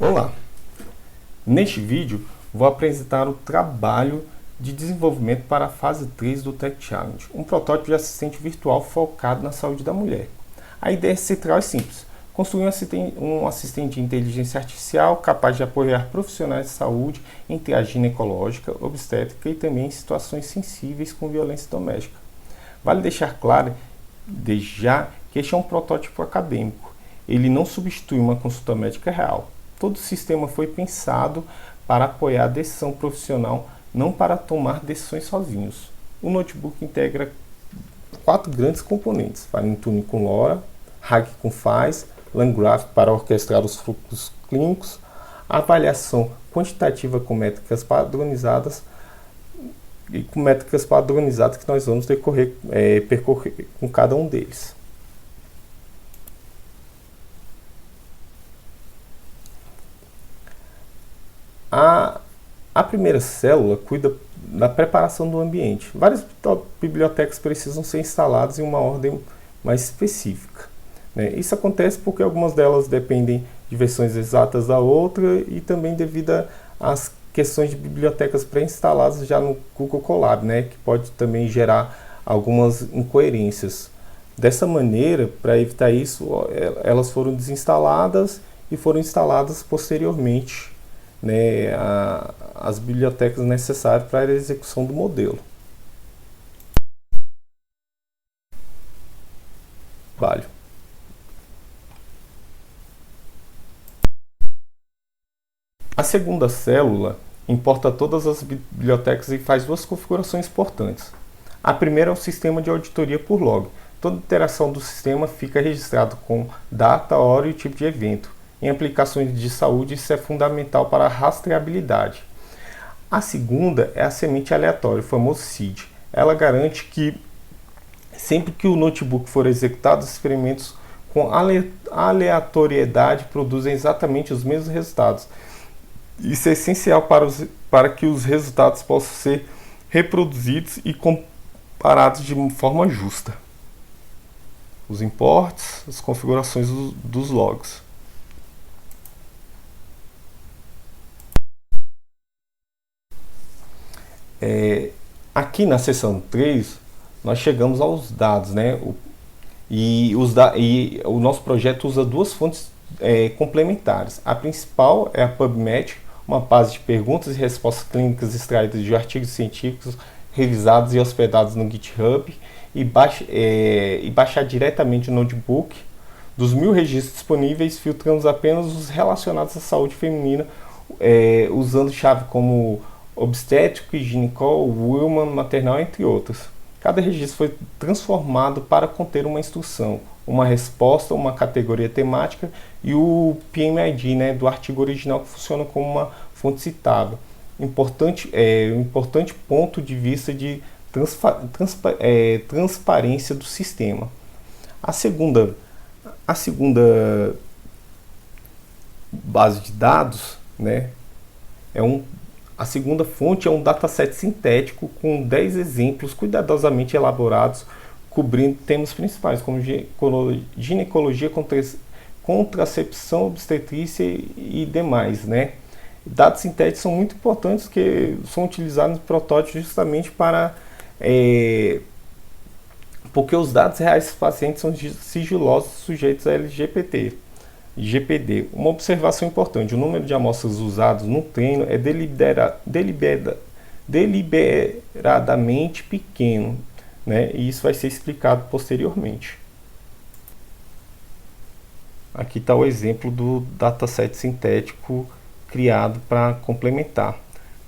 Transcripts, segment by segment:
Olá! Neste vídeo vou apresentar o trabalho de desenvolvimento para a fase 3 do Tech Challenge, um protótipo de assistente virtual focado na saúde da mulher. A ideia central é simples: construir um assistente de inteligência artificial capaz de apoiar profissionais de saúde em triagem ginecológica, obstétrica e também em situações sensíveis com violência doméstica. Vale deixar claro, desde já, que este é um protótipo acadêmico. Ele não substitui uma consulta médica real. Todo o sistema foi pensado para apoiar a decisão profissional, não para tomar decisões sozinhos. O notebook integra 4 grandes componentes: Fine Tuning com LoRa, RAG com FAISS, LangGraph para orquestrar os fluxos clínicos, avaliação quantitativa com métricas padronizadas e com métricas padronizadas que nós vamos percorrer com cada um deles. A primeira célula cuida da preparação do ambiente. Várias bibliotecas precisam ser instaladas em uma ordem mais específica, né? Isso acontece porque algumas delas dependem de versões exatas da outra e também devido às questões de bibliotecas pré-instaladas já no Google Colab, né? Que pode também gerar algumas incoerências. Dessa maneira, para evitar isso, elas foram desinstaladas e foram instaladas posteriormente, né, as bibliotecas necessárias para a execução do modelo. A segunda célula importa todas as bibliotecas e faz 2 configurações importantes. A primeira é o sistema de auditoria por log. Toda interação do sistema fica registrado com data, hora e tipo de evento. Em aplicações de saúde, isso é fundamental para a rastreabilidade. A segunda é a semente aleatória, o famoso seed. Ela garante que sempre que o notebook for executado, os experimentos com aleatoriedade produzem exatamente os mesmos resultados. Isso é essencial para que os resultados possam ser reproduzidos e comparados de forma justa. Os imports, as configurações dos logs. Aqui na seção 3 nós chegamos aos dados, né? E o nosso projeto usa 2 fontes complementares. A principal é a PubMed, uma base de perguntas e respostas clínicas extraídas de artigos científicos revisados e hospedados no GitHub, e baixar diretamente no notebook. Dos 1000 registros disponíveis, filtramos apenas os relacionados à saúde feminina, usando chave como obstétrico, ginecol, woman, maternal, entre outros. Cada registro foi transformado para conter uma instrução, uma resposta, uma categoria temática e o PMID, né, do artigo original, que funciona como uma fonte citável. Um importante ponto de vista de transparência do sistema. A segunda base de dados, né, a segunda fonte é um dataset sintético com 10 exemplos cuidadosamente elaborados, cobrindo temas principais como ginecologia, contracepção, obstetrícia e demais, né? Dados sintéticos são muito importantes, porque são utilizados no protótipo justamente porque os dados reais dos pacientes são sigilosos, sujeitos a GPD. Uma observação importante: o número de amostras usadas no treino é deliberadamente pequeno, né? E isso vai ser explicado posteriormente. Aqui está o exemplo do dataset sintético criado para complementar.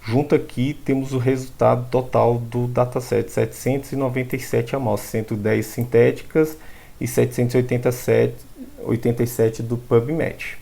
Junto aqui temos o resultado total do dataset: 797 amostras, 110 sintéticas e 787 do PubMed.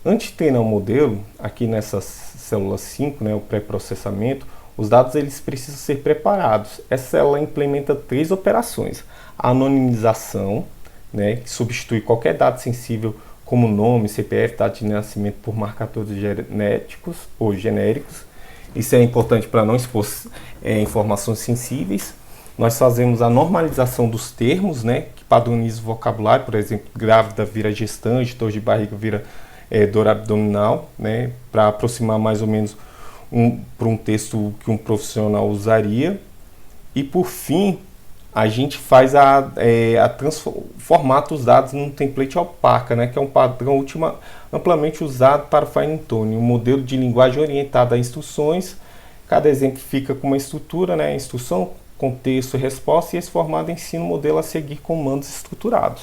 Antes de treinar o modelo, aqui nessa célula 5, né, o pré-processamento, os dados eles precisam ser preparados. Essa célula implementa 3 operações: a anonimização, né, que substitui qualquer dado sensível como nome, CPF, data de nascimento por marcadores genéticos ou genéricos. Isso é importante para não expor informações sensíveis. nós fazemos a normalização dos termos, né, que padroniza o vocabulário. Por exemplo, grávida vira gestante, dor de barriga vira dor abdominal, né, para aproximar mais ou menos para um texto que um profissional usaria. E por fim, a gente faz formata os dados num template opaca, né, que é um padrão amplamente usado para Fine Tuning, um modelo de linguagem orientada a instruções. Cada exemplo fica com uma estrutura, né, instrução, contexto e resposta, e esse formato ensina o modelo a seguir comandos estruturados.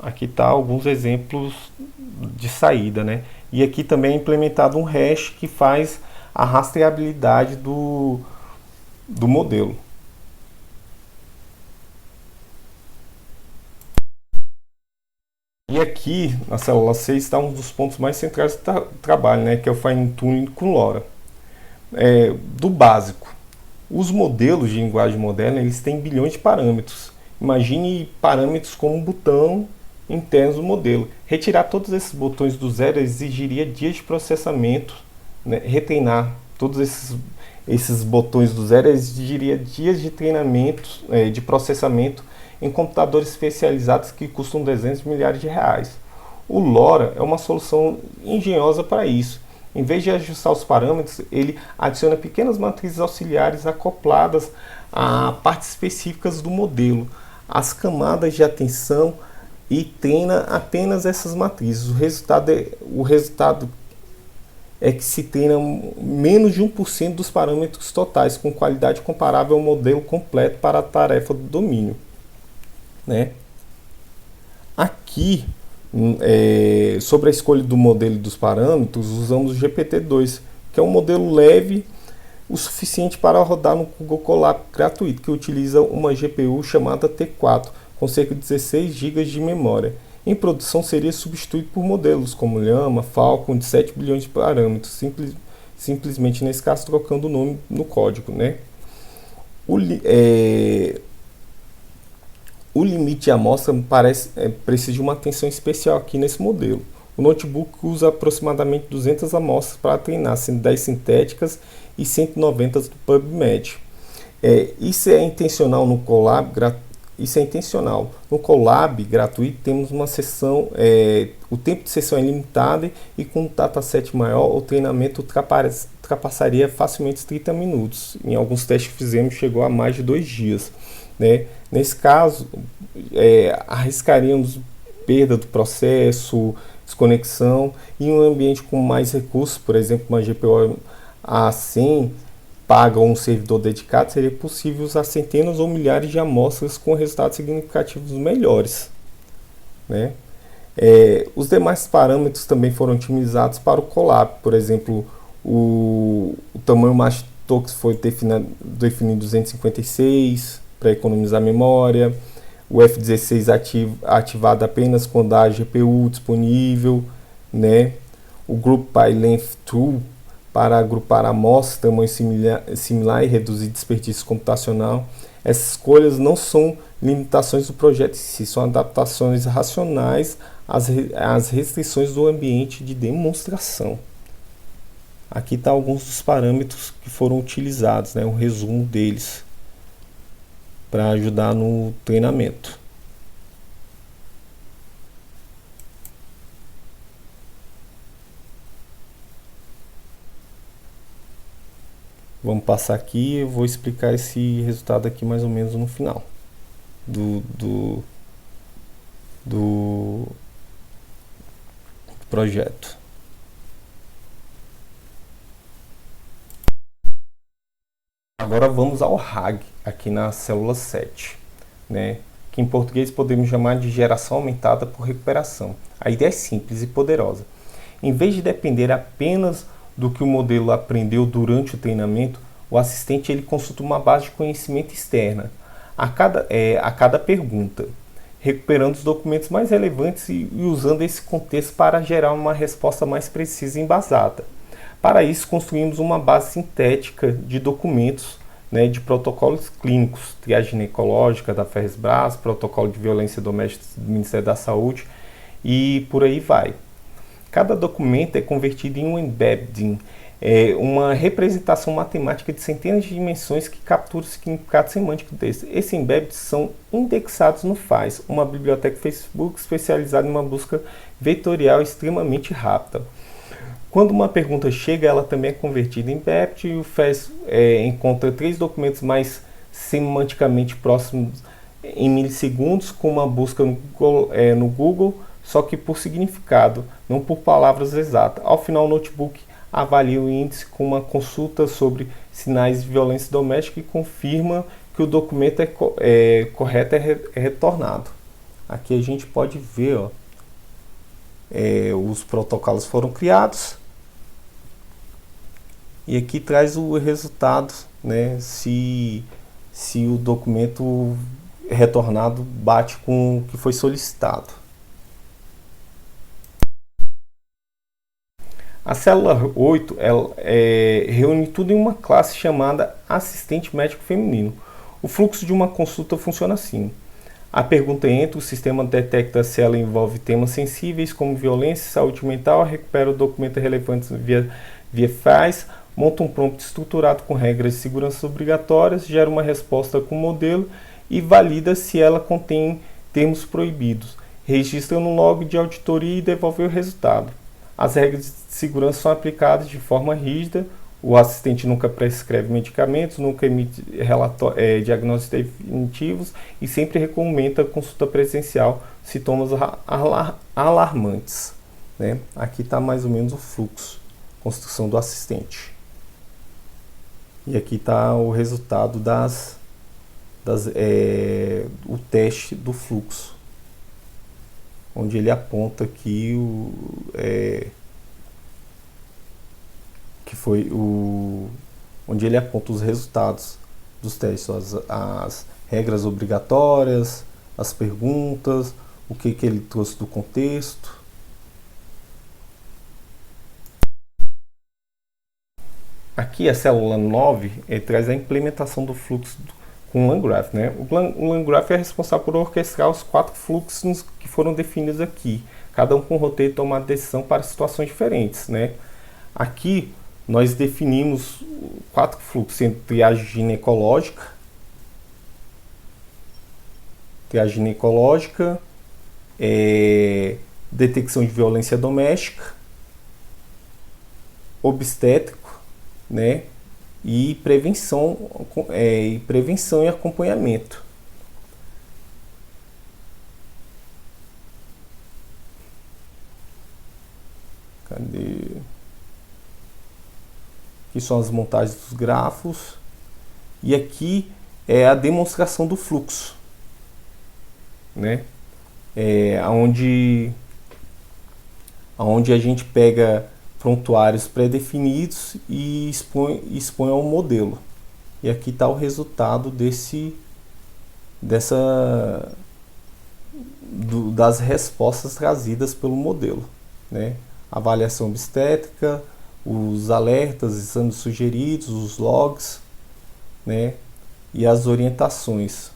Aqui está alguns exemplos de saída, né? E aqui também é implementado um hash que faz a rastreabilidade do modelo. E aqui, na célula 6, está um dos pontos mais centrais do trabalho, né? Que é o Fine Tuning com LoRa. Do básico. Os modelos de linguagem moderna, eles têm bilhões de parâmetros. Imagine parâmetros como um botão internos do modelo. Retirar todos esses botões do zero exigiria dias de processamento, né? Retreinar todos esses botões do zero exigiria dias de treinamento, de processamento em computadores especializados que custam dezenas de milhares de reais. O LoRa é uma solução engenhosa para isso. Em vez de ajustar os parâmetros, ele adiciona pequenas matrizes auxiliares acopladas a partes específicas do modelo, as camadas de atenção, e treina apenas essas matrizes. O resultado é que se treina menos de 1% dos parâmetros totais, com qualidade comparável ao modelo completo para a tarefa do domínio, né? Aqui, sobre a escolha do modelo e dos parâmetros, usamos o GPT-2, que é um modelo leve o suficiente para rodar no Google Colab gratuito, que utiliza uma GPU chamada T4, com cerca de 16 GB de memória. Em produção seria substituído por modelos como Llama, Falcon, de 7 bilhões de parâmetros, simplesmente nesse caso trocando o nome no código, né? O limite de amostra precisa de uma atenção especial aqui nesse modelo. O notebook usa aproximadamente 200 amostras para treinar, sendo 10 sintéticas e 190 do PubMed. Isso é intencional no Colab gratuito. Isso é intencional. No Colab gratuito temos uma sessão, o tempo de sessão é limitado e com um dataset maior o treinamento ultrapassaria facilmente os 30 minutos. Em alguns testes que fizemos chegou a mais de 2 dias. Né? Nesse caso, arriscaríamos perda do processo, desconexão, e em um ambiente com mais recursos, por exemplo, uma GPU A100 paga ou um servidor dedicado, seria possível usar centenas ou milhares de amostras com resultados significativos melhores, né? Os demais parâmetros também foram otimizados para o Colab. Por exemplo, o tamanho Mastox foi definido 256 para economizar memória, o F16 ativado apenas quando há GPU disponível, né? O Group by Length Tool para agrupar amostras, tamanho similar e reduzir desperdício computacional. Essas escolhas não são limitações do projeto em si, são adaptações racionais às restrições do ambiente de demonstração. Aqui está alguns dos parâmetros que foram utilizados, né, um resumo deles para ajudar no treinamento. Vamos passar aqui, eu vou explicar esse resultado aqui mais ou menos no final do projeto. Agora vamos ao RAG, aqui na célula 7, né? Que em português podemos chamar de geração aumentada por recuperação. A ideia é simples e poderosa. Em vez de depender apenas do que o modelo aprendeu durante o treinamento, o assistente ele consulta uma base de conhecimento externa a cada pergunta, recuperando os documentos mais relevantes e usando esse contexto para gerar uma resposta mais precisa e embasada. Para isso, construímos uma base sintética de documentos, né, de protocolos clínicos, triagem ginecológica da Ferbras, protocolo de violência doméstica do Ministério da Saúde e por aí vai. Cada documento é convertido em um embedding, uma representação matemática de centenas de dimensões que captura o significado semântico desse. Esses embeds são indexados no FAISS, uma biblioteca Facebook especializada em uma busca vetorial extremamente rápida. Quando uma pergunta chega, ela também é convertida em embedded e o FAISS encontra 3 documentos mais semanticamente próximos em milissegundos com uma busca no Google, só que por significado, não por palavras exatas. Ao final, o notebook avalia o índice com uma consulta sobre sinais de violência doméstica e confirma que o documento correto é retornado. Aqui a gente pode ver, ó, os protocolos foram criados e aqui traz o resultado, né, se o documento retornado bate com o que foi solicitado. A célula 8 reúne tudo em uma classe chamada assistente médico feminino. O fluxo de uma consulta funciona assim. A pergunta entra, o sistema detecta se ela envolve temas sensíveis como violência e saúde mental, recupera o documento relevante via FAISS, monta um prompt estruturado com regras de segurança obrigatórias, gera uma resposta com modelo e valida se ela contém termos proibidos, registra no log de auditoria e devolve o resultado. As regras de segurança são aplicadas de forma rígida, o assistente nunca prescreve medicamentos, nunca emite diagnósticos definitivos e sempre recomenda a consulta presencial, sintomas alarmantes. Né? Aqui está mais ou menos o fluxo, construção do assistente. E aqui está o resultado o teste do fluxo, onde ele aponta aqui onde ele aponta os resultados dos testes, as regras obrigatórias, as perguntas, o que ele trouxe do contexto. Aqui a célula 9 traz a implementação do fluxo com o LangGraph, né? O LangGraph é responsável por orquestrar os 4 fluxos que foram definidos aqui, cada um com roteiro e tomar decisão para situações diferentes, né? Aqui nós definimos 4 fluxos entre triagem ginecológica, detecção de violência doméstica, obstétrico, né? E prevenção e acompanhamento. Cadê? Aqui são as montagens dos grafos. E aqui é a demonstração do fluxo, né? Onde a gente pega prontuários pré-definidos e expõe ao modelo. E aqui está o resultado das respostas trazidas pelo modelo, né? Avaliação obstétrica, os alertas, exames sugeridos, os logs, né? E as orientações.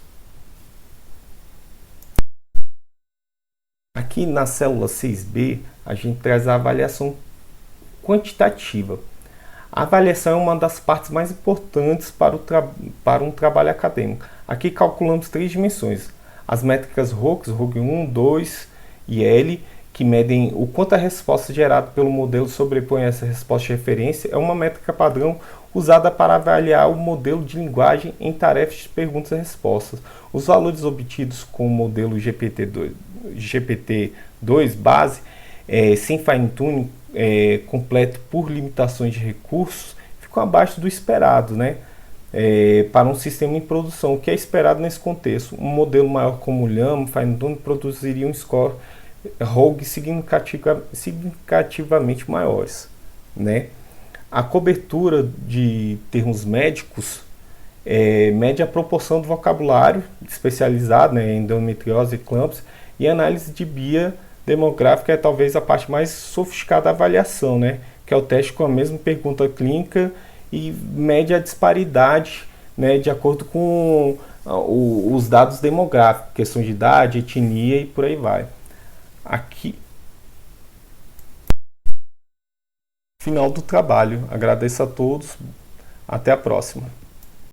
Aqui na célula 6B, a gente traz a avaliação quantitativa. A avaliação é uma das partes mais importantes para um trabalho acadêmico. Aqui calculamos 3 dimensões. As métricas ROGS, ROG 1, 2 e L, que medem o quanto a resposta gerada pelo modelo sobrepõe essa resposta de referência, é uma métrica padrão usada para avaliar o modelo de linguagem em tarefas de perguntas e respostas. Os valores obtidos com o modelo GPT-2 base, sem fine-tuning completo por limitações de recursos, ficam abaixo do esperado, né? Para um sistema em produção. O que é esperado nesse contexto? Um modelo maior como o Llama, fine-tuning, produziria um score ROG significativamente maiores, né? A cobertura de termos médicos mede a proporção do vocabulário especializado, né, em endometriose e eclâmpsia, e análise de BIA demográfica é talvez a parte mais sofisticada da avaliação, né, que é o teste com a mesma pergunta clínica e mede a disparidade, né, de acordo com os dados demográficos, questões de idade, etnia e por aí vai. Aqui, final do trabalho. Agradeço a todos. Até a próxima.